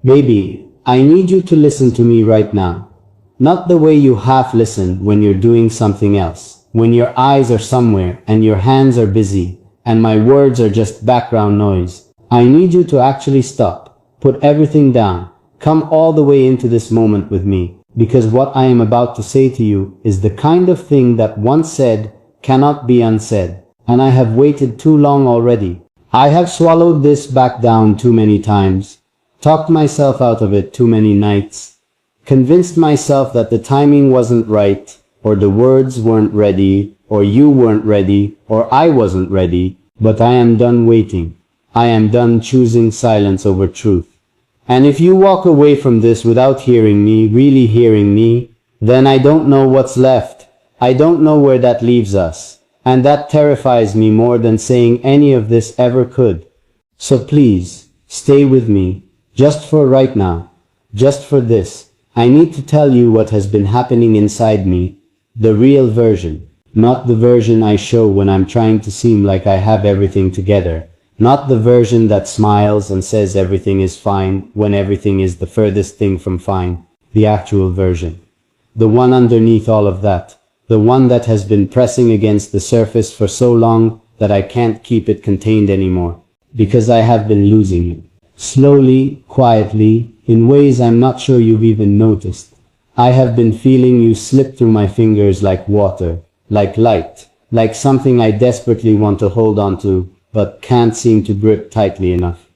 Baby, I need you to listen to me right now. Not the way you half listen when you're doing something else, when your eyes are somewhere and your hands are busy, and my words are just background noise. I need you to actually stop, put everything down, come all the way into this moment with me, because what I am about to say to you is the kind of thing that once said cannot be unsaid, and I have waited too long already. I have swallowed this back down too many times, talked myself out of it too many nights, convinced myself that the timing wasn't right, or the words weren't ready, or you weren't ready, or I wasn't ready, but I am done waiting. I am done choosing silence over truth. And if you walk away from this without hearing me, really hearing me, then I don't know what's left. I don't know where that leaves us. And that terrifies me more than saying any of this ever could. So please, stay with me, just for right now, just for this. I need to tell you what has been happening inside me, the real version, not the version I show when I'm trying to seem like I have everything together, not the version that smiles and says everything is fine when everything is the furthest thing from fine, the actual version. The one underneath all of that, the one that has been pressing against the surface for so long that I can't keep it contained anymore, because I have been losing you. Slowly, quietly, in ways I'm not sure you've even noticed. I have been feeling you slip through my fingers like water, like light, like something I desperately want to hold on to, but can't seem to grip tightly enough.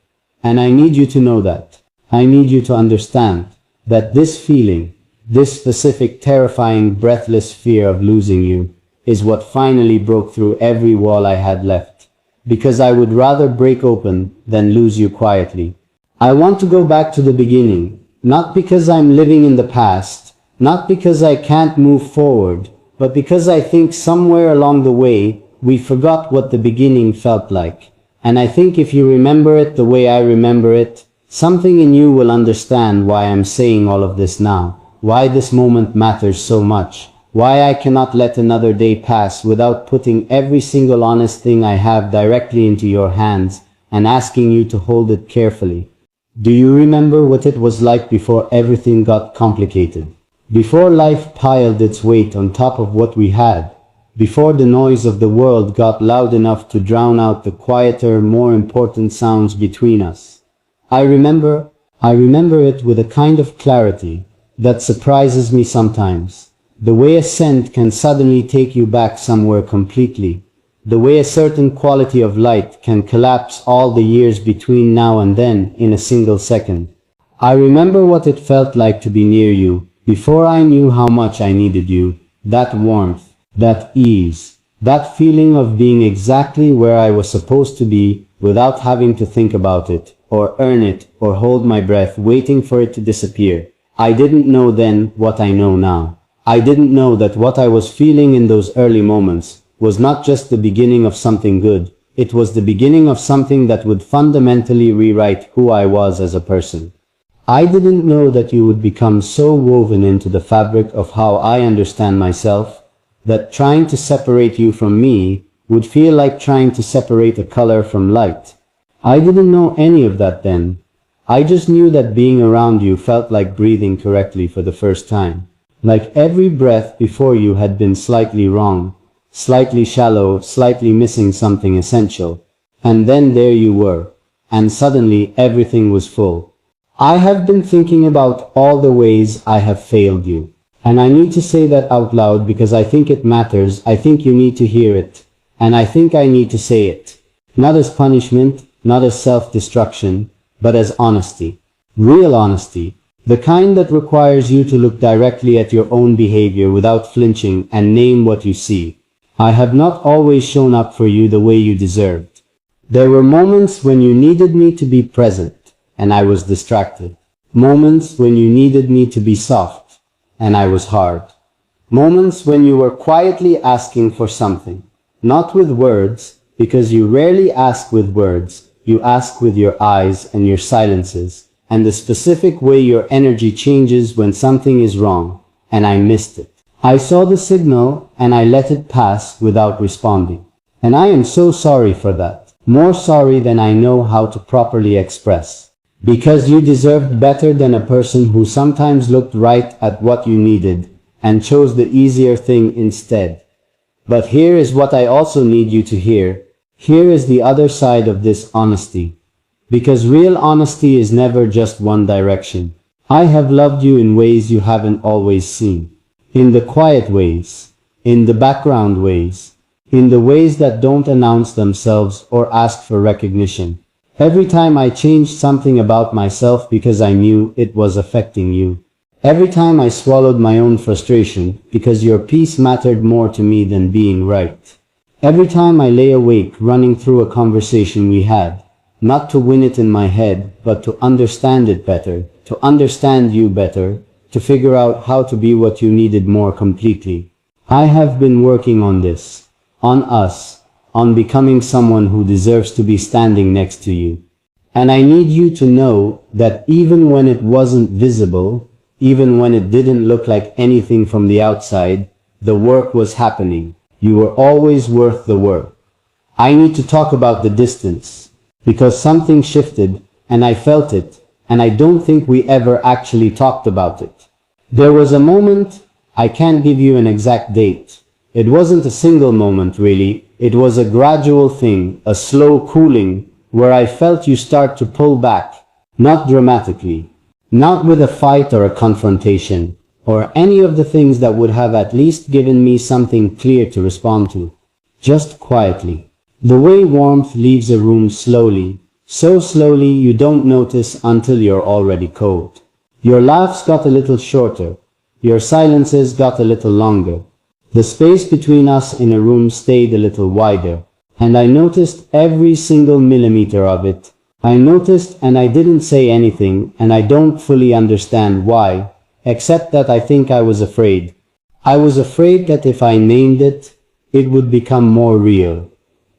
And I need you to know that. I need you to understand that this feeling, this specific terrifying breathless fear of losing you, is what finally broke through every wall I had left. Because I would rather break open than lose you quietly. I want to go back to the beginning, not because I'm living in the past, not because I can't move forward, but because I think somewhere along the way, we forgot what the beginning felt like. And I think if you remember it the way I remember it, something in you will understand why I'm saying all of this now, why this moment matters so much, why I cannot let another day pass without putting every single honest thing I have directly into your hands and asking you to hold it carefully. Do you remember what it was like before everything got complicated? Before life piled its weight on top of what we had? Before the noise of the world got loud enough to drown out the quieter, more important sounds between us? I remember it with a kind of clarity that surprises me sometimes. The way a scent can suddenly take you back somewhere completely. The way a certain quality of light can collapse all the years between now and then in a single second. I remember what it felt like to be near you, before I knew how much I needed you. That warmth, that ease, that feeling of being exactly where I was supposed to be without having to think about it, or earn it, or hold my breath waiting for it to disappear. I didn't know then what I know now. I didn't know that what I was feeling in those early moments was not just the beginning of something good, it was the beginning of something that would fundamentally rewrite who I was as a person. I didn't know that you would become so woven into the fabric of how I understand myself, that trying to separate you from me would feel like trying to separate a color from light. I didn't know any of that then. I just knew that being around you felt like breathing correctly for the first time. Like every breath before you had been slightly wrong, slightly shallow, slightly missing something essential. And then there you were, and suddenly everything was full. I have been thinking about all the ways I have failed you. And I need to say that out loud because I think it matters. I think you need to hear it. And I think I need to say it. Not as punishment, not as self-destruction, but as honesty. Real honesty. The kind that requires you to look directly at your own behavior without flinching and name what you see. I have not always shown up for you the way you deserved. There were moments when you needed me to be present, and I was distracted. Moments when you needed me to be soft, and I was hard. Moments when you were quietly asking for something. Not with words, because you rarely ask with words. You ask with your eyes and your silences, and the specific way your energy changes when something is wrong, and I missed it. I saw the signal, and I let it pass without responding. And I am so sorry for that. More sorry than I know how to properly express. Because you deserved better than a person who sometimes looked right at what you needed and chose the easier thing instead. But here is what I also need you to hear. Here is the other side of this honesty. Because real honesty is never just one direction. I have loved you in ways you haven't always seen. In the quiet ways. In the background ways. In the ways that don't announce themselves or ask for recognition. Every time I changed something about myself because I knew it was affecting you. Every time I swallowed my own frustration because your peace mattered more to me than being right. Every time I lay awake running through a conversation we had, not to win it in my head, but to understand it better, to understand you better, to figure out how to be what you needed more completely. I have been working on this, on us, on becoming someone who deserves to be standing next to you. And I need you to know that even when it wasn't visible, even when it didn't look like anything from the outside, the work was happening. You were always worth the work. I need to talk about the distance, because something shifted, and I felt it, and I don't think we ever actually talked about it. There was a moment, I can't give you an exact date. It wasn't a single moment really, it was a gradual thing, a slow cooling, where I felt you start to pull back, not dramatically, not with a fight or a confrontation, or any of the things that would have at least given me something clear to respond to. Just quietly. The way warmth leaves a room slowly, so slowly you don't notice until you're already cold. Your laughs got a little shorter, your silences got a little longer. The space between us in a room stayed a little wider, and I noticed every single millimeter of it. I noticed and I didn't say anything, and I don't fully understand why, except that I think I was afraid. I was afraid that if I named it, it would become more real.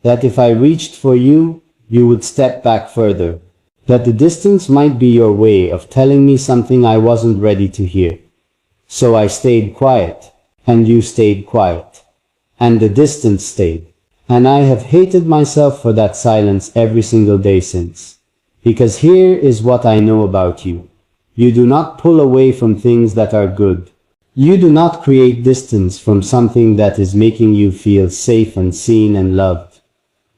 That if I reached for you, you would step back further. That the distance might be your way of telling me something I wasn't ready to hear. So I stayed quiet. And you stayed quiet. And the distance stayed. And I have hated myself for that silence every single day since. Because here is what I know about you. You do not pull away from things that are good. You do not create distance from something that is making you feel safe and seen and loved.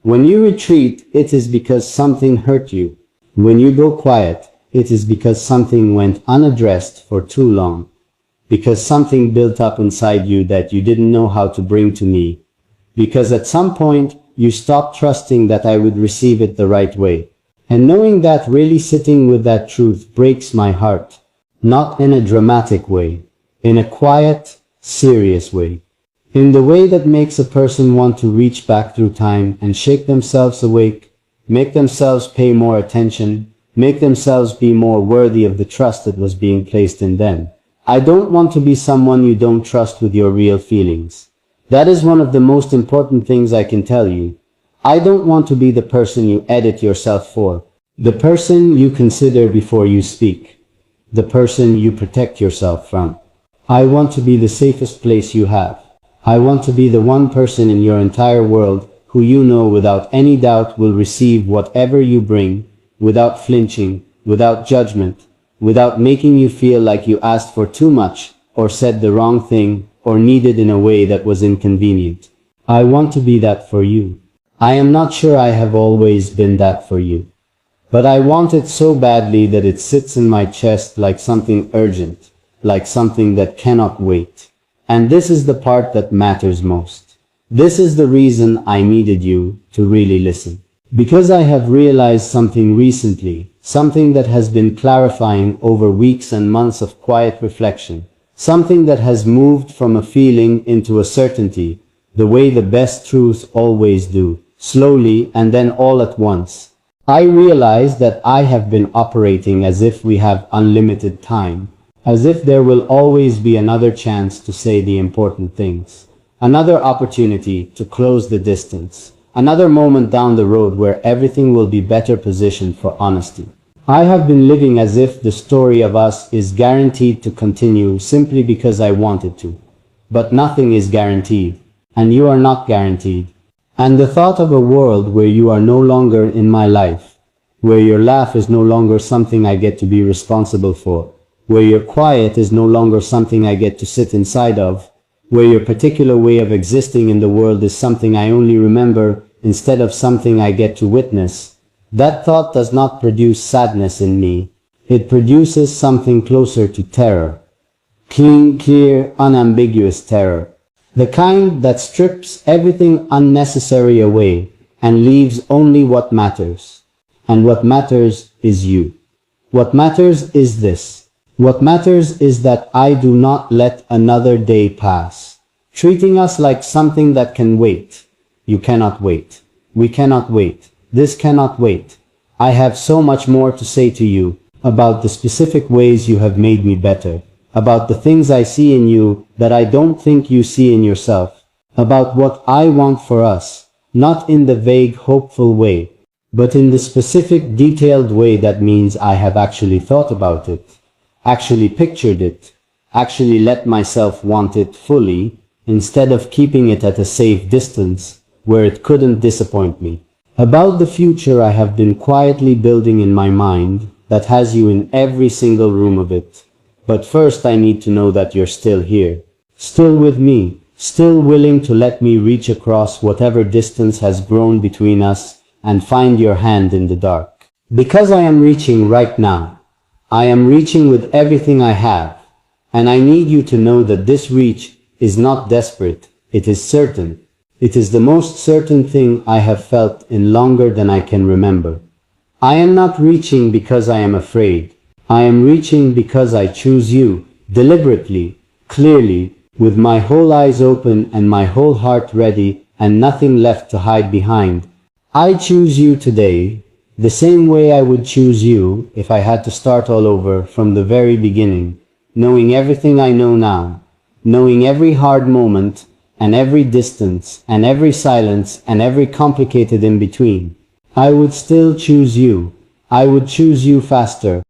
When you retreat, it is because something hurt you. When you go quiet, it is because something went unaddressed for too long. Because something built up inside you that you didn't know how to bring to me. Because at some point, you stopped trusting that I would receive it the right way. And knowing that, really sitting with that truth breaks my heart. Not in a dramatic way. In a quiet, serious way. In the way that makes a person want to reach back through time and shake themselves awake, make themselves pay more attention, make themselves be more worthy of the trust that was being placed in them. I don't want to be someone you don't trust with your real feelings. That is one of the most important things I can tell you. I don't want to be the person you edit yourself for. The person you consider before you speak. The person you protect yourself from. I want to be the safest place you have. I want to be the one person in your entire world who you know without any doubt will receive whatever you bring, without flinching, without judgment, without making you feel like you asked for too much, or said the wrong thing, or needed in a way that was inconvenient. I want to be that for you. I am not sure I have always been that for you. But I want it so badly that it sits in my chest like something urgent, like something that cannot wait. And this is the part that matters most. This is the reason I needed you to really listen. Because I have realized something recently, something that has been clarifying over weeks and months of quiet reflection, something that has moved from a feeling into a certainty, the way the best truths always do, slowly and then all at once. I realize that I have been operating as if we have unlimited time, as if there will always be another chance to say the important things, another opportunity to close the distance, another moment down the road where everything will be better positioned for honesty. I have been living as if the story of us is guaranteed to continue simply because I wanted to. But nothing is guaranteed, and you are not guaranteed. And the thought of a world where you are no longer in my life, where your laugh is no longer something I get to be responsible for, where your quiet is no longer something I get to sit inside of, where your particular way of existing in the world is something I only remember instead of something I get to witness. That thought does not produce sadness in me. It produces something closer to terror. Clean, clear, unambiguous terror. The kind that strips everything unnecessary away and leaves only what matters. And what matters is you. What matters is this. What matters is that I do not let another day pass, treating us like something that can wait. You cannot wait. We cannot wait. This cannot wait. I have so much more to say to you about the specific ways you have made me better, about the things I see in you that I don't think you see in yourself, about what I want for us, not in the vague, hopeful way, but in the specific, detailed way that means I have actually thought about it, actually pictured it, actually let myself want it fully, instead of keeping it at a safe distance where it couldn't disappoint me. About the future I have been quietly building in my mind that has you in every single room of it. But first I need to know that you're still here, still with me, still willing to let me reach across whatever distance has grown between us and find your hand in the dark. Because I am reaching right now. I am reaching with everything I have, and I need you to know that this reach is not desperate, it is certain. It is the most certain thing I have felt in longer than I can remember. I am not reaching because I am afraid. I am reaching because I choose you, deliberately, clearly, with my whole eyes open and my whole heart ready and nothing left to hide behind. I choose you today, the same way I would choose you if I had to start all over from the very beginning, knowing everything I know now, knowing every hard moment, and every distance, and every silence, and every complicated in between. I would still choose you. I would choose you faster,